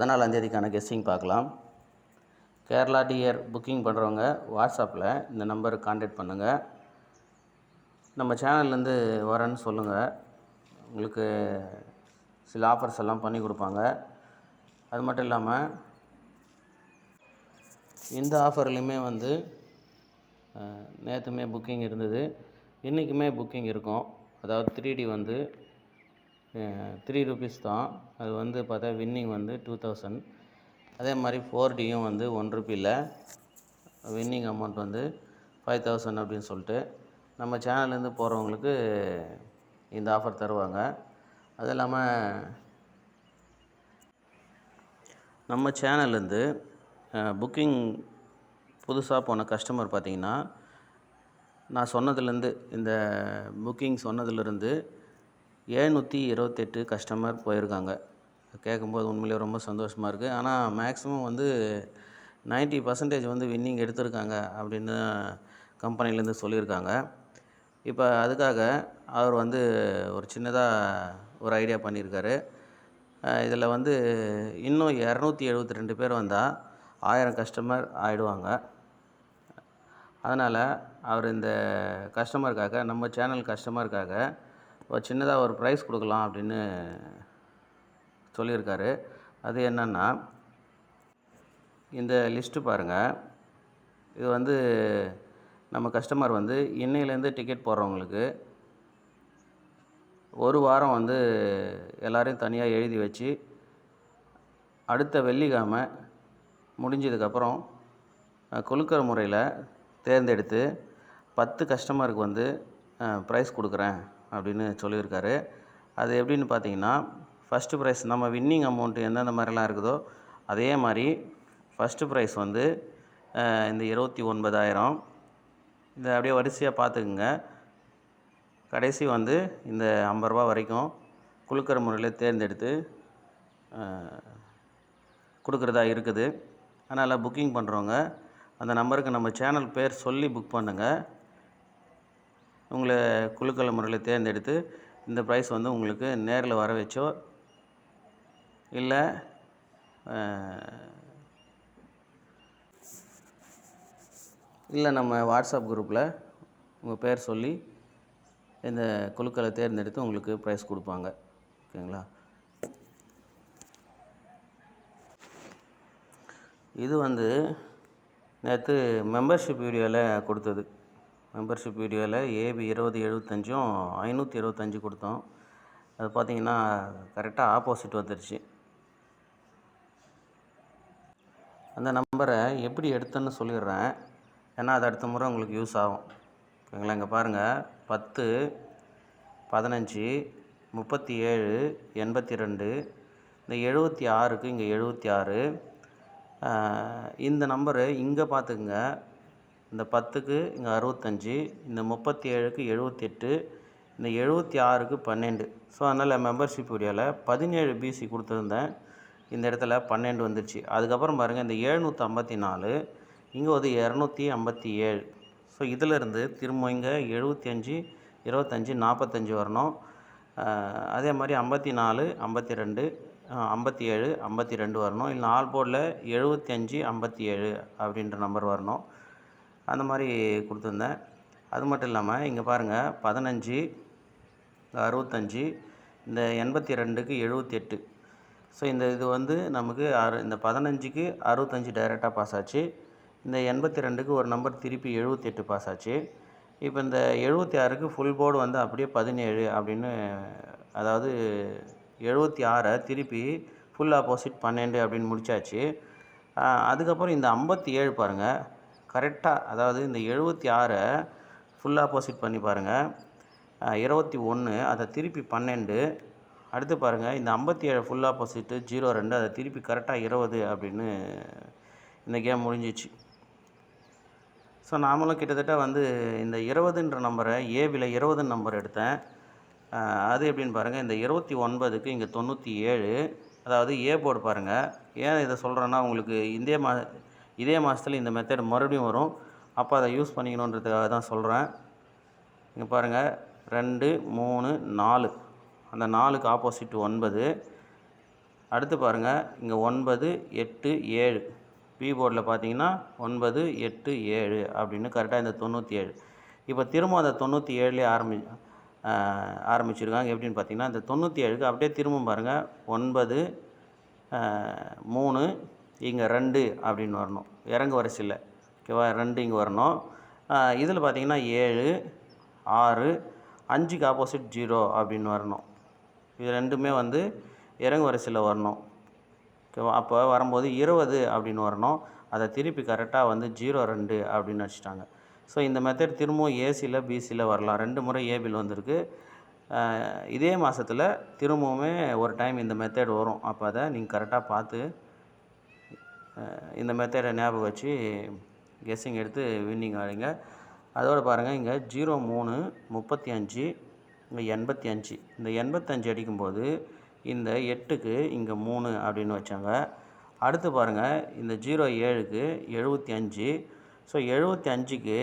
14ஆந்தேதிக்கான கெஸ்டிங் பார்க்கலாம். Kerala dear booking பண்ணுறவங்க வாட்ஸ்அப்பில் இந்த நம்பருக்கு கான்டாக்ட் பண்ணுங்கள். நம்ம சேனல்லேருந்து வரேன்னு சொல்லுங்கள். உங்களுக்கு சில ஆஃபர்ஸ் எல்லாம் பண்ணி கொடுப்பாங்க. அது மட்டும் இல்லாமல் இந்த ஆஃபர்லேயுமே நேற்றுமே புக்கிங் இருந்தது, இன்றைக்குமே புக்கிங் இருக்கும். அதாவது 3D 3 ரூபீஸ் தான். அது பார்த்தா வின்னிங் 2000. அதே மாதிரி 4Dயும் 1 ரூபியில் வின்னிங் அமௌண்ட் 5000 அப்படின்னு சொல்லிட்டு நம்ம சேனல்லேருந்து போகிறவங்களுக்கு இந்த ஆஃபர் தருவாங்க. அது இல்லாமல் நம்ம சேனல்லேருந்து புக்கிங் புதுசாக போன கஸ்டமர் பார்த்திங்கன்னா, நான் சொன்னதுலேருந்து இந்த புக்கிங் சொன்னதுலேருந்து 728 கஸ்டமர் போயிருக்காங்க. கேட்கும்போது உண்மையிலே ரொம்ப சந்தோஷமாக இருக்குது. ஆனால் மேக்ஸிமம் 90% வின்னிங் எடுத்திருக்காங்க அப்படின்னு கம்பெனிலேருந்து சொல்லியிருக்காங்க. இப்போ அதுக்காக அவர் ஒரு சின்னதாக ஒரு ஐடியா பண்ணியிருக்காரு. இதில் இன்னும் 272 பேர் வந்தால் 1000 கஸ்டமர் ஆகிடுவாங்க. அதனால் அவர் இந்த கஸ்டமருக்காக, நம்ம சேனல் கஸ்டமருக்காக ஒரு சின்னதாக ஒரு ப்ரைஸ் கொடுக்கலாம் அப்படின்னு சொல்லியிருக்காரு. அது என்னென்னா, இந்த லிஸ்ட்டு பாருங்கள். இது நம்ம கஸ்டமர் இன்னையிலேருந்து டிக்கெட் போடுறவங்களுக்கு ஒரு வாரம் எல்லோரையும் தனியாக எழுதி வச்சு அடுத்த வெள்ளிக்கிழமை முடிஞ்சதுக்கப்புறம் குலுக்கல் முறையில் தேர்ந்தெடுத்து 10 கஸ்டமருக்கு ப்ரைஸ் கொடுக்குறேன் அப்படின்னு சொல்லியிருக்காரு. அது எப்படின்னு பார்த்தீங்கன்னா, ஃபஸ்ட்டு ப்ரைஸ் நம்ம வின்னிங் அமௌண்ட்டு எந்தெந்த மாதிரிலாம் இருக்குதோ அதே மாதிரி ஃபஸ்ட்டு ப்ரைஸ் இந்த 29,000. இதை அப்படியே வரிசையாக பார்த்துக்குங்க. கடைசி இந்த 50 ரூபா வரைக்கும் குலுக்கல் முறையில் தேர்ந்தெடுத்து கொடுக்குறதா இருக்குது. அதனால் புக்கிங் பண்ணுறவங்க அந்த நம்பருக்கு நம்ம சேனல் பேர் சொல்லி புக் பண்ணுங்கள். உங்களை குலுக்கல் முறையில் தேர்ந்தெடுத்து இந்த ப்ரைஸ் உங்களுக்கு நேரில் வர வச்சோ இல்லை நம்ம வாட்ஸ்அப் குரூப்பில் உங்கள் பேர் சொல்லி இந்த குலுக்களை தேர்ந்தெடுத்து உங்களுக்கு ப்ரைஸ் கொடுப்பாங்க. ஓகேங்களா? இது நேற்று மெம்பர்ஷிப் வீடியோவில் கொடுத்தது. மெம்பர்ஷிப் வீடியோவில் AB 2075 525 கொடுத்தோம். அது பார்த்திங்கன்னா கரெக்டாக ஆப்போசிட் வந்துடுச்சு. அந்த நம்பரை எப்படி எடுத்தேன்னு சொல்லிடுறேன், ஏன்னா அது அடுத்த முறை உங்களுக்கு யூஸ் ஆகும். ஓகேங்களா? இங்கே பாருங்கள், 10 15 37 82, இந்த 76க்கு இங்கே 76. இந்த நம்பரு இங்கே பார்த்துக்குங்க. இந்த 10க்கு இங்கே 65, இந்த 37க்கு 78, இந்த 76க்கு 12. ஸோ அதனால் மெம்பர்ஷிப் வீடியோவில் 17 BC கொடுத்துருந்தேன், இந்த இடத்துல 12 வந்துடுச்சு. அதுக்கப்புறம் பாருங்கள், இந்த 754 இங்கே 257. ஸோ இதிலேருந்து திரும்ப இங்கே 75 25 45 வரணும். அதே மாதிரி 54 52 57 52 வரணும். இல்லை ஆல் போர்டில் 75 57 அப்படின்ற நம்பர் வரணும். அந்த மாதிரி கொடுத்துருந்தேன். அது மட்டும் இல்லாமல் இங்கே பாருங்கள், 15 65, இந்த 82க்கு 78. ஸோ இது நமக்கு இந்த 15க்கு 65 டைரெக்டாக பாஸ் ஆச்சு. இந்த 82க்கு ஒரு நம்பர் திருப்பி 78 பாஸ் ஆச்சு. இப்போ இந்த 76க்கு ஃபுல் போர்டு அப்படியே 17 அப்படின்னு, அதாவது 76 திருப்பி ஃபுல் ஆப்போசிட் 12 அப்படின்னு முடித்தாச்சு. அதுக்கப்புறம் இந்த 57 பாருங்கள், கரெக்டாக, அதாவது இந்த 76 ஃபுல் ஆப்போசிட் பண்ணி பாருங்கள், 21 அதை திருப்பி 12. அடுத்து பாருங்கள், இந்த 57 ஃபுல் ஆப்போசிட்டு 02 அதை திருப்பி கரெக்டாக 20 அப்படின்னு இந்த கேம் முடிஞ்சிச்சு. ஸோ நாமளும் கிட்டத்தட்ட இந்த 20ன்ற நம்பரை ஏபியில் 20 நம்பர் எடுத்தேன். அது எப்படின்னு பாருங்கள், இந்த 29க்கு இங்கே 97, அதாவது ஏ போர்டு பாருங்கள். ஏன் இதை சொல்கிறேன்னா, உங்களுக்கு இதே மாதத்தில் இந்த மெத்தட் மறுபடியும் வரும், அப்போ அதை யூஸ் பண்ணிக்கணுன்றதுக்காக தான் சொல்கிறேன். இங்கே பாருங்கள், 2 3 4, அந்த 4க்கு ஆப்போசிட் 9. அடுத்து பாருங்கள் இங்கே 9 8 7 பி போர்டில் பார்த்தீங்கன்னா 9 8 7 அப்படின்னு கரெக்டாக இந்த 97. இப்போ திரும்ப அந்த 97லே ஆரம்பிச்சிருக்காங்க. எப்படின்னு பார்த்தீங்கன்னா இந்த 97க்கு அப்படியே திரும்ப பாருங்கள் 9 3 இங்கே 2 அப்படின்னு வரணும். இறங்கு வரிசையில் ஓகேவா, 2 இங்கே வரணும். இதில் பார்த்தீங்கன்னா 7 6 5க்கு ஆப்போசிட் 0 அப்படின்னு வரணும். இது ரெண்டுமே வந்து இறங்கு வரிசையில் வரணும். ஓகேவா, அப்போ வரும்போது 20 அப்படின்னு வரணும். அதை திருப்பி கரெக்டாக வந்து 02 அப்படின்னு வச்சுட்டாங்க. ஸோ இந்த மெத்தட் திரும்பவும் ஏசியில் பிசியில் வரலாம். 2 முறை ஏபியில் வந்திருக்கு. இதே மாதத்தில் திரும்பவுமே ஒரு டைம் இந்த மெத்தட் வரும். அப்போ அதை நீங்கள் கரெக்டாக பார்த்து இந்த மெத்தடை ஞாபகம் வச்சு கெஸ்ஸிங் எடுத்து வின்னிங் ஆடுங்க. அதோடு பாருங்கள் இங்கே 03 35 இங்கே 85. இந்த 85 அடிக்கும்போது இந்த 8க்கு இங்கே 3 அப்படின்னு வச்சாங்க. அடுத்து பாருங்கள் இந்த 07க்கு 75. ஸோ 75க்கு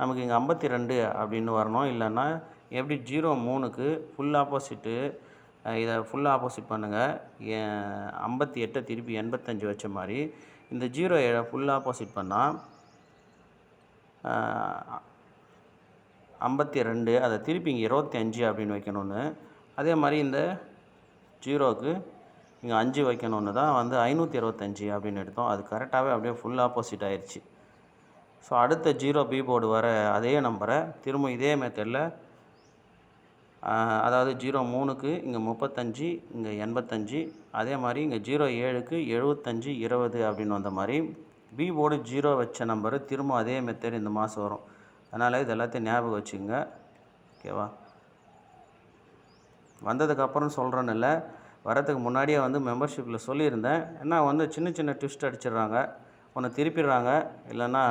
நமக்கு இங்கே 52 அப்படின்னு வரணும். இல்லைன்னா எப்படி 03க்கு ஃபுல் ஆப்போசிட்டு இதை ஃபுல் ஆப்போசிட் பண்ணுங்கள். 58 திருப்பி 85 வச்ச மாதிரி இந்த 07 ஃபுல் ஆப்போசிட் பண்ணால் 52, அதை திருப்பி இங்கே 25 அப்படின்னு வைக்கணும்னு. அதே மாதிரி இந்த 0க்கு இங்கே 5 வைக்கணுன்னு தான் வந்து 525 அப்படின்னு எடுத்தோம். அது கரெக்டாகவே அப்படியே ஃபுல் ஆப்போசிட் ஆயிடுச்சு. ஸோ அடுத்த 0 பி போர்டு வர அதே நம்பரை திரும்ப இதே மெத்தடில், அதாவது 03க்கு இங்கே 35 இங்கே 85, அதே மாதிரி இங்கே 07க்கு 75 20 அப்படின்னு வந்த மாதிரி பி போர்டு 0 வச்ச நம்பரு திரும்ப அதே மெத்தட் இந்த மாதம் வரும். அதனால் இது எல்லாத்தையும் ஞாபகம் வச்சுங்க. ஓகேவா, வந்ததுக்கப்புறம் சொல்கிறேன்னு இல்லை, வரதுக்கு முன்னாடியே வந்து மெம்பர்ஷிப்பில் சொல்லியிருந்தேன். ஏன்னா வந்து சின்ன சின்ன ட்விஸ்ட் அடிச்சிடுறாங்க, ஒன்று திருப்பிடுறாங்க. இல்லைன்னா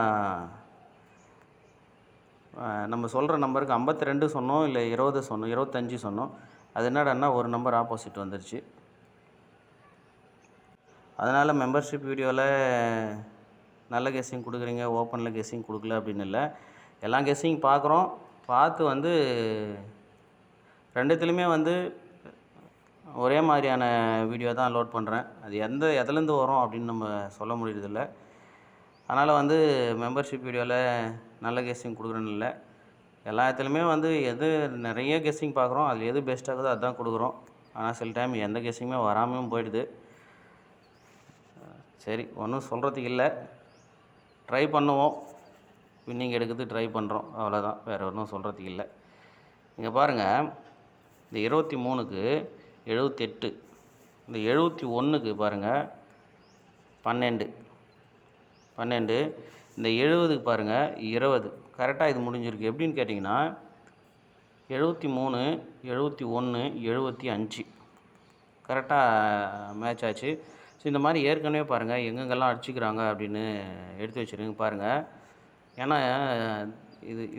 நம்ம சொல்கிற நம்பருக்கு 52 சொன்னோம், இல்லை 20 சொன்னோம், 25 சொன்னோம். அது என்னடான்னா ஒரு நம்பர் ஆப்போசிட் வந்துருச்சு. அதனால் மெம்பர்ஷிப் வீடியோவில் நல்ல கெஸ்ஸிங் கொடுக்குறீங்க, ஓப்பனில் கெஸ்ஸிங் கொடுக்கல அப்படின்னு இல்லை. எல்லா கெஸ்ஸிங் பார்க்குறோம். பார்த்து வந்து ரெண்டுத்துலேயுமே வந்து ஒரே மாதிரியான வீடியோ தான் லோட் பண்ணுறேன். அது எதுலேருந்து வரும் அப்படின்னு நம்ம சொல்ல முடியறதில்ல. அதனால் வந்து மெம்பர்ஷிப் வீடியோவில் நல்ல கெஸ்ஸிங் கொடுக்குறேன்னு இல்லை. எல்லா இடத்துலையுமே வந்து எது நிறைய கெஸ்ஸிங் பார்க்குறோம், அதில் எது பெஸ்ட்டாகுதோ அதுதான் கொடுக்குறோம். ஆனால் சில டைம் எந்த கெஸ்ஸிங்குமே வராமையும் போயிடுது. சரி, ஒன்றும் சொல்கிறதுக்கு இல்லை, ட்ரை பண்ணுவோம். வின்னிங் எடுக்கிறது ட்ரை பண்ணுறோம், அவ்வளோதான், வேறு ஒன்றும் சொல்கிறதுக்கு இல்லை. இங்கே பாருங்கள், இந்த 23க்கு 78, இந்த 71க்கு பாருங்கள் 12, இந்த 70க்கு பாருங்கள் 20. கரெக்டாக இது முடிஞ்சிருக்கு. எப்படின்னு கேட்டிங்கன்னா 73 71 75 கரெக்டாக மேட்ச் ஆச்சு. ஸோ இந்த மாதிரி ஏற்கனவே பாருங்கள் எங்கெங்கெல்லாம் அடிச்சுக்கிறாங்க அப்படின்னு எடுத்து வச்சுருங்க பாருங்கள். ஏன்னா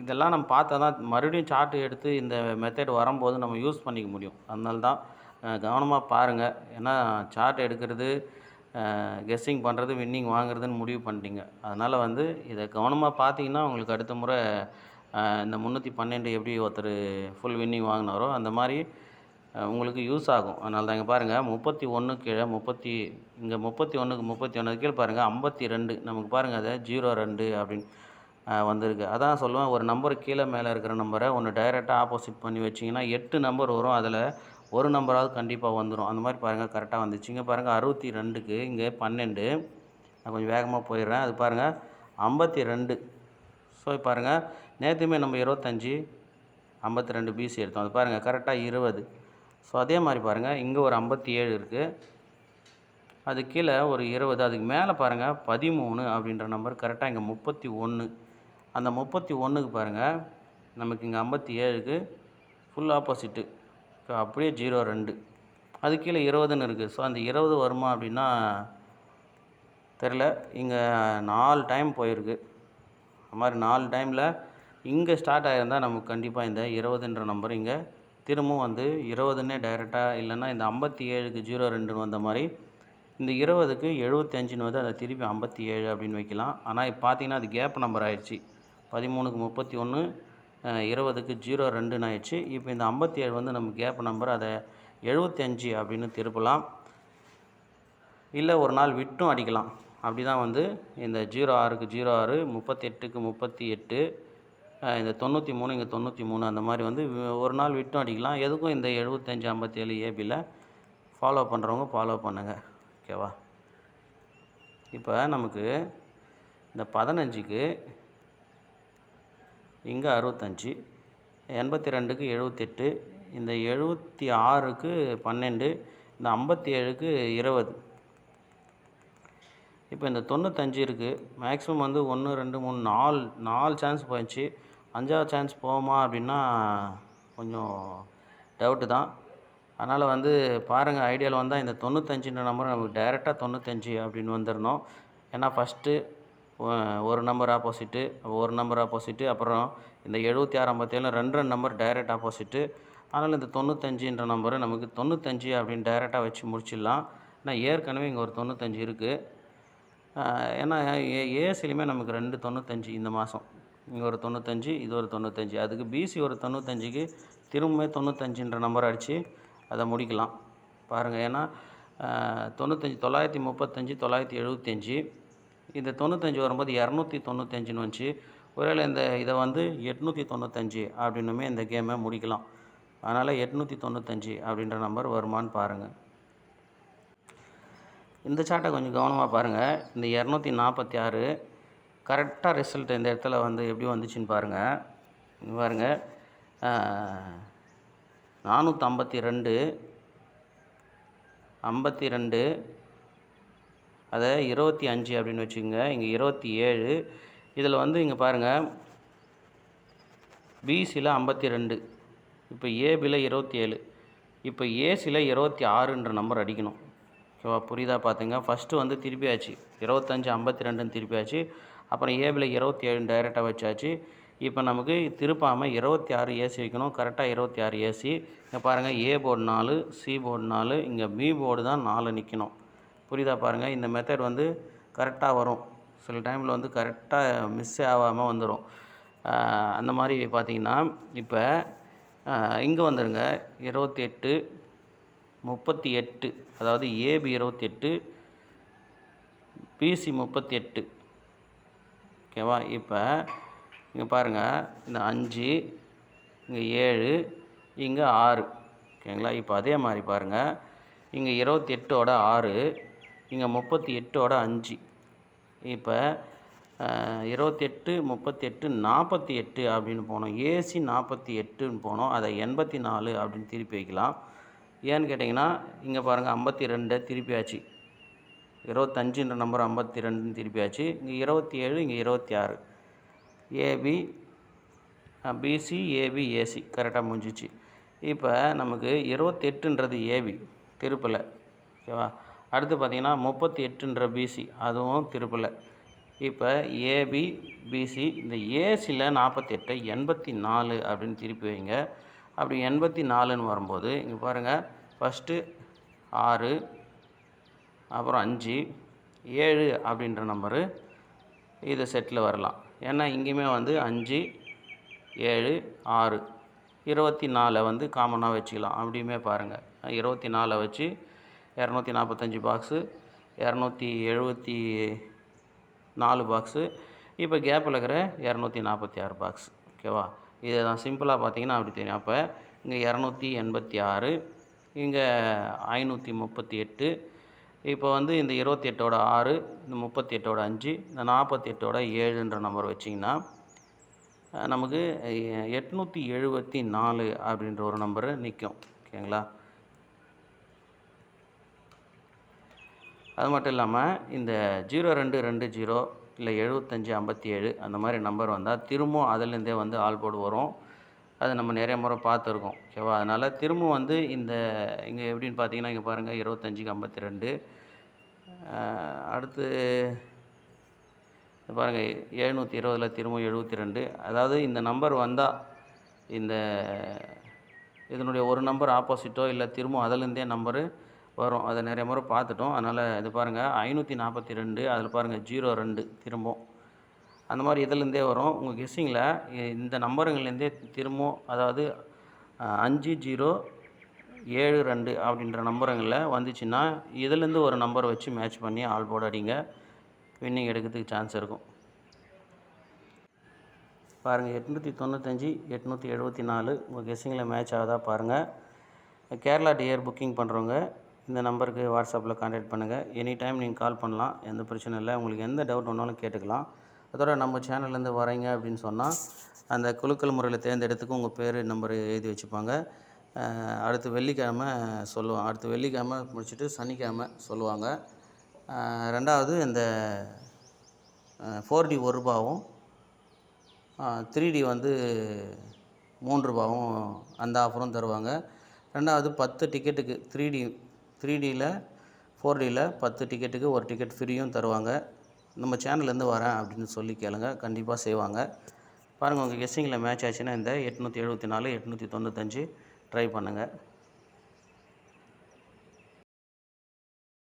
இதெல்லாம் நம்ம பார்த்தா தான் மறுபடியும் சார்ட்டு எடுத்து இந்த மெத்தட் வரும்போது நம்ம யூஸ் பண்ணிக்க முடியும். அதனால தான் கவனமாக பாருங்கள். ஏன்னா சார்ட் எடுக்கிறது, கெஸ்ஸிங் பண்ணுறது, வின்னிங் வாங்குறதுன்னு முடிவு பண்ணிட்டீங்க. அதனால் வந்து இதை கவனமாக பார்த்தீங்கன்னா உங்களுக்கு அடுத்த முறை இந்த 312 எப்படி ஒருத்தர் ஃபுல் வின்னிங் வாங்கினாரோ அந்த மாதிரி உங்களுக்கு யூஸ் ஆகும். அதனால தான் இங்கே பாருங்கள் 31 கீழே இங்கே 31க்கு 31 கீழே பாருங்கள் 52 நமக்கு பாருங்கள் அதை 02 அப்படின்னு வந்திருக்கு. அதான் சொல்லுவேன், ஒரு நம்பர் கீழே மேலே இருக்கிற நம்பரை ஒன்று டைரெக்டாக ஆப்போசிட் பண்ணி வச்சிங்கன்னா 8 நம்பர் வரும், அதில் ஒரு நம்பராவது கண்டிப்பாக வந்துடும். அந்த மாதிரி பாருங்கள் கரெக்டாக வந்துச்சு. இங்கே பாருங்கள் 62க்கு இங்கே 12, நான் கொஞ்சம் வேகமாக போயிடுறேன். அது பாருங்கள் 52. ஸோ பாருங்கள் நேற்றுமே நம்ம 25 52 பிசி எடுத்தோம். அது பாருங்கள் கரெக்டாக 20. ஸோ அதே மாதிரி பாருங்கள் இங்கே ஒரு 57 இருக்குது, அது கீழே ஒரு 20, அதுக்கு மேலே பாருங்கள் 13 அப்படின்ற நம்பர் கரெக்டாக இங்கே 31. அந்த 31க்கு பாருங்கள் நமக்கு இங்கே 57க்கு ஃபுல் ஆப்போசிட்டு அப்படியே 02, அது கீழே 20ன்னு இருக்குது. ஸோ அந்த 20 வருமா அப்படின்னா தெரில. இங்கே 4 டைம் போயிருக்கு. அது மாதிரி 4 டைமில் இங்கே ஸ்டார்ட் ஆகிருந்தால் நமக்கு கண்டிப்பாக இந்த 20ன்ற நம்பர் இங்கே திரும்பவும் வந்து 20ன்னே டைரெக்டாக, இல்லைன்னா இந்த 57க்கு 02ன்னு வந்த மாதிரி இந்த 20க்கு 75ன்னு வந்து அதை திருப்பி 57 அப்படின்னு வைக்கலாம். ஆனால் இப்போ பார்த்தீங்கன்னா அது கேப் நம்பர் ஆயிடுச்சு. 13க்கு 31, 20க்கு 02ன்னு ஆயிடுச்சு. இப்போ இந்த 57 வந்து நம்ம கேப் நம்பர், அதை 75 அப்படின்னு திருப்பலாம். இல்லை ஒரு நாள் விட்டும் அடிக்கலாம். அப்படி தான் வந்து இந்த 06க்கு 06, 38க்கு 38, இந்த 93 இங்கே 93 அந்த மாதிரி வந்து ஒரு நாள் விட்டும் அடிக்கலாம். எதுக்கும் இந்த 75 57 ஏபியில் ஃபாலோ பண்ணுறவங்க ஃபாலோ பண்ணுங்கள். ஓகேவா? இப்போ நமக்கு இந்த 15க்கு இங்கே 65, 82க்கு 78, இந்த 76க்கு 12, இந்த 57க்கு 20. இப்போ இந்த 95 இருக்குது. மேக்ஸிமம் வந்து 1 2 3 4 சான்ஸ் போயிடுச்சு. 5ஆவது சான்ஸ் போகுமா அப்படின்னா கொஞ்சம் டவுட்டு தான். அதனால் வந்து பாருங்கள், ஐடியாவில் வந்தால் இந்த 95ன்ற நம்பர் நமக்கு டைரெக்டாக 95 அப்படின்னு வந்துடணும். ஏன்னா ஃபஸ்ட்டு ஒரு நம்பர் ஆப்போசிட்டு, ஒரு நம்பர் ஆப்போசிட்டு, அப்புறம் இந்த 76 57 2 நம்பர் டைரெக்ட் ஆப்போசிட்டு. அதனால் இந்த 95ன்ற நம்பரை நமக்கு 95 அப்படின்னு டைரெக்டாக வச்சு முடிச்சிடலாம். ஏன்னா ஏற்கனவே இங்கே ஒரு 95 இருக்குது. ஏன்னா ஏசிலையுமே நமக்கு 2 95 இந்த மாதம். இங்கே ஒரு 95, இது ஒரு 95. அதுக்கு பிசி ஒரு 95க்கு திரும்ப 95ன்ற நம்பர் அடித்து அதை முடிக்கலாம். பாருங்கள், ஏன்னா 95 935 975, இந்த 95 வரும்போது 295ன்னு வந்துச்சு. ஒருவேளை இதை வந்து 895 அப்படின்னுமே இந்த கேமை முடிக்கலாம். அதனால் 895 அப்படின்ற நம்பர் வருமானு பாருங்கள். இந்த சார்ட்டை கொஞ்சம் கவனமாக பாருங்கள். இந்த 246 கரெக்டாக ரிசல்ட் இந்த இடத்துல வந்து எப்படி வந்துச்சுன்னு பாருங்கள். பாருங்கள், 452 52, அதை 25 அப்படின்னு வச்சுக்கோங்க. இங்கே 27. இதில் வந்து இங்கே பாருங்கள், பிசியில் 52, இப்போ ஏபியில் 27, இப்போ ஏசியில் 26ன்ற நம்பர் அடிக்கணும். ஓகேவா? புரியுதா? பார்த்துங்க. ஃபஸ்ட்டு வந்து திருப்பியாச்சு 25 52ன்னு திருப்பியாச்சு. அப்புறம் ஏபியில் 27 டைரெக்டாக வச்சாச்சு. இப்போ நமக்கு திருப்பாமல் 26 ஏசி வைக்கணும். கரெக்டாக 26 ஏசி. இங்கே பாருங்கள், ஏ போர்டு 4, சி போர்டு 4, இங்கே பி போர்டு தான் 4 நிற்கணும். புரியுதா? பாருங்கள், இந்த மெத்தட் வந்து கரெக்டாக வரும். சில டைமில் வந்து கரெக்டாக மிஸ் ஆகாமல் வந்துடும். அந்த மாதிரி பார்த்திங்கன்னா இப்போ இங்கே வந்துடுங்க. 28 38, அதாவது ஏபி 28, பிசி 38. ஓகேவா? இப்போ இங்கே பாருங்கள், இந்த 5, இங்கே 7, இங்கே 6. ஓகேங்களா? இப்போ அதே மாதிரி பாருங்கள், இங்கே 28ஓட 6, இங்கே 38ஓட 5. இப்போ 28 38 48 அப்படின்னு போனோம். ஏசி 48ன்னு போனோம். அதை 84 அப்படின்னு திருப்பி வைக்கலாம். ஏன்னு கேட்டிங்கன்னா, இங்கே பாருங்கள், 52 திருப்பியாச்சு. 25ன்ற நம்பர் 52ன்னு திருப்பியாச்சு. இங்கே 27, இங்கே 26. ஏபி பிசி ஏபி ஏசி கரெக்டாக முடிஞ்சிச்சு. இப்போ நமக்கு 28ன்றது ஏபி திருப்பலை. ஓகேவா? அடுத்து பார்த்திங்கன்னா 38ன்ற பிசி, அதுவும் திருப்பலை. இப்போ ஏபி பிசி, இந்த ஏசியில் 48 84 அப்படின்னு திருப்பி வைங்க. அப்படி 84ன்னு வரும்போது இங்கே பாருங்கள், ஃபஸ்ட்டு 6, அப்புறம் 5, 7 அப்படின்ற நம்பரு இது செட்டில் வரலாம். ஏன்னா இங்கேயுமே வந்து 5 7 6 24 வந்து காமனாக வச்சுக்கலாம். அப்படியுமே பாருங்கள், 24 வச்சு 245 பாக்ஸு, 274 பாக்ஸு. இப்போ கேப்பில் இருக்கிற 246 பாக்ஸ். ஓகேவா? இதை தான் சிம்பிளாக பார்த்தீங்கன்னா அப்படி தெரியும். அப்போ இங்கே 286, இங்கே 538. இப்போ வந்து இந்த 28ஓட 6, இந்த 38ஓட 5, இந்த 48ஓட 7ன்ற நம்பர் வச்சிங்கன்னா நமக்கு 874 அப்படின்ற ஒரு நம்பரு நிற்கும். ஓகேங்களா? அது மட்டும் இல்லாமல் இந்த 0220 இல்லை 75 57 அந்த மாதிரி நம்பர் வந்தால் திரும்பவும் அதிலேருந்தே வந்து ஆல் போர்டு வரும். அது நம்ம நிறைய முறை பார்த்துருக்கோம். ஓகேவா? அதனால் திரும்ப வந்து இந்த இங்கே எப்படின்னு பார்த்தீங்கன்னா, இங்கே பாருங்கள், 25க்கு 52. அடுத்து பாருங்கள், 720 திரும்ப 72. அதாவது இந்த நம்பர் வந்தால் இந்த இதனுடைய ஒரு நம்பர் ஆப்போசிட்டோ இல்லை திரும்ப அதிலேருந்தே நம்பரு வரும். அதை நிறைய முறை பார்த்துட்டோம். அதனால் இது பாருங்கள், 542, அதில் பாருங்கள் 02 திரும்பவும் அந்த மாதிரி இதிலேருந்தே வரும். உங்கள் கெஸ்ஸிங்கில் இந்த நம்பருங்கள்லேருந்தே திரும்பவும், அதாவது 5 0 72 அப்படின்ற நம்பருங்களில் வந்துச்சுன்னா இதுலேருந்து ஒரு நம்பர் வச்சு மேட்ச் பண்ணி ஆல் போர்டு அடிங்க. வின்னிங் எடுக்கிறதுக்கு சான்ஸ் இருக்கும். பாருங்கள் 895 874 உங்கள் கெஸ்ஸிங்கில் மேட்ச் ஆகுதா பாருங்கள். கேரளா டியர் புக்கிங் பண்ணுறவங்க இந்த நம்பருக்கு வாட்ஸ்அப்பில் கான்டாக்ட் பண்ணுங்கள். எனி டைம் நீங்கள் கால் பண்ணலாம், எந்த பிரச்சனையும் இல்லை. உங்களுக்கு எந்த டவுட் வேணாலும் கேட்டுக்கலாம். அதோட நம்ம சேனல்லேருந்து வரீங்க அப்படின்னு சொன்னால் அந்த குலுக்கல் முறையில் தேர்ந்தெடுத்துக்கு உங்கள் பேர் நம்பர் எழுதி வச்சுப்பாங்க. அடுத்து வெள்ளிக்கிழமை சொல்லுவாங்க. அடுத்து வெள்ளிக்கிழமை முடிச்சுட்டு சனிக்கிழமை சொல்லுவாங்க. ரெண்டாவது இந்த 4D ₹1 3D வந்து ₹3 அந்த ஆஃபரும் தருவாங்க. ரெண்டாவது 10 டிக்கெட்டுக்கு 3Dயில் 4Dயில் 10 டிக்கெட்டுக்கு ஒரு டிக்கெட் ஃப்ரீயும் தருவாங்க. நம்ம சேனல்லேருந்து வரேன் அப்படின்னு சொல்லி கேளுங்க, கண்டிப்பாக செய்வாங்க. பாருங்கள், உங்கள் கெஸ்ஸிங்கில் மேட்ச் ஆச்சுன்னா இந்த 874 895 ட்ரை பண்ணுங்கள்.